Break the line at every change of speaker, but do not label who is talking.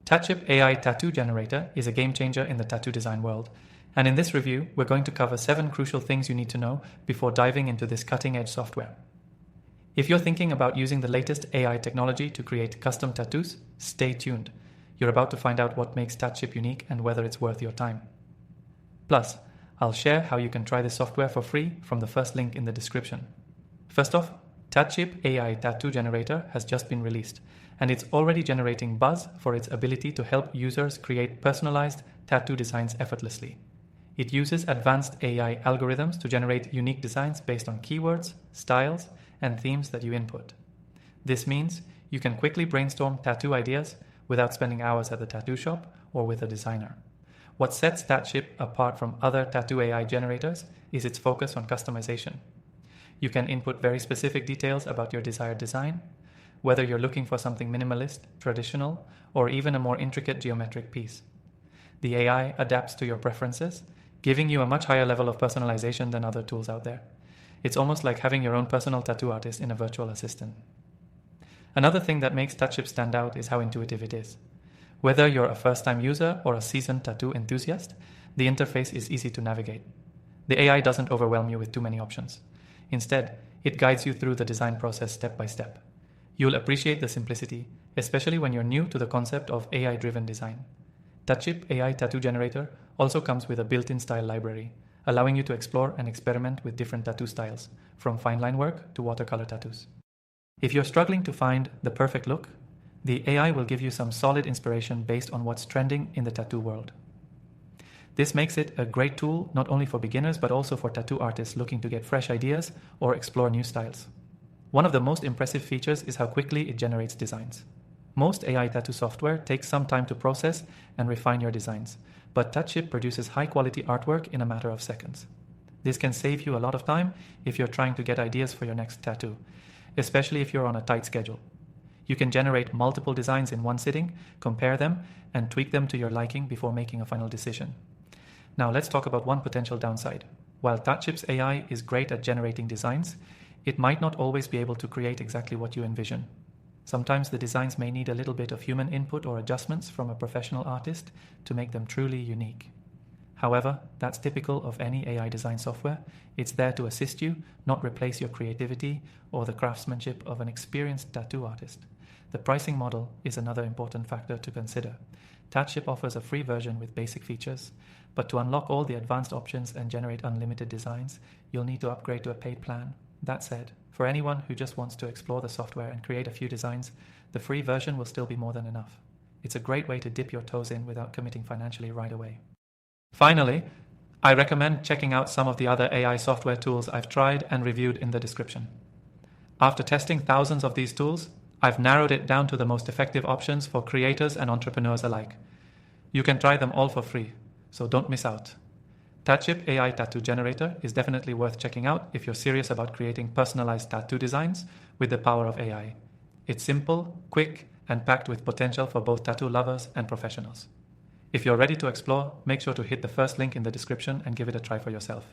Tatship AI Tattoo Generator is a game changer in the tattoo design world, and in this review, we're going to cover 7 crucial things you need to know before diving into this cutting-edge software. If you're thinking about using the latest AI technology to create custom tattoos, stay tuned. You're about to find out what makes Tatship unique and whether it's worth your time. Plus, I'll share how you can try this software for free from the first link in the description. First off, Tatship AI Tattoo Generator has just been released, and it's already generating buzz for its ability to help users create personalized tattoo designs effortlessly. It uses advanced AI algorithms to generate unique designs based on keywords, styles, and themes that you input. This means you can quickly brainstorm tattoo ideas without spending hours at the tattoo shop or with a designer. What sets Tatship apart from other tattoo AI generators is its focus on customization. You can input very specific details about your desired design, whether you're looking for something minimalist, traditional, or even a more intricate geometric piece. The AI adapts to your preferences, giving you a much higher level of personalization than other tools out there. It's almost like having your own personal tattoo artist in a virtual assistant. Another thing that makes Tatship stand out is how intuitive it is. Whether you're a first-time user or a seasoned tattoo enthusiast, the interface is easy to navigate. The AI doesn't overwhelm you with too many options. Instead, it guides you through the design process step by step. You'll appreciate the simplicity, especially when you're new to the concept of AI-driven design. Tatship AI Tattoo Generator also comes with a built-in style library, allowing you to explore and experiment with different tattoo styles, from fine line work to watercolor tattoos. If you're struggling to find the perfect look, the AI will give you some solid inspiration based on what's trending in the tattoo world. This makes it a great tool not only for beginners but also for tattoo artists looking to get fresh ideas or explore new styles. One of the most impressive features is how quickly it generates designs. Most AI tattoo software takes some time to process and refine your designs, but Tatship produces high-quality artwork in a matter of seconds. This can save you a lot of time if you're trying to get ideas for your next tattoo, especially if you're on a tight schedule. You can generate multiple designs in one sitting, compare them, and tweak them to your liking before making a final decision. Now let's talk about one potential downside. While Tatship's AI is great at generating designs, it might not always be able to create exactly what you envision. Sometimes the designs may need a little bit of human input or adjustments from a professional artist to make them truly unique. However, that's typical of any AI design software. It's there to assist you, not replace your creativity or the craftsmanship of an experienced tattoo artist. The pricing model is another important factor to consider. Tatship offers a free version with basic features, but to unlock all the advanced options and generate unlimited designs, you'll need to upgrade to a paid plan. That said, for anyone who just wants to explore the software and create a few designs, the free version will still be more than enough. It's a great way to dip your toes in without committing financially right away. Finally, I recommend checking out some of the other AI software tools I've tried and reviewed in the description. After testing thousands of these tools, I've narrowed it down to the most effective options for creators and entrepreneurs alike. You can try them all for free, so don't miss out. Tatship AI Tattoo Generator is definitely worth checking out if you're serious about creating personalized tattoo designs with the power of AI. It's simple, quick, and packed with potential for both tattoo lovers and professionals. If you're ready to explore, make sure to hit the first link in the description and give it a try for yourself.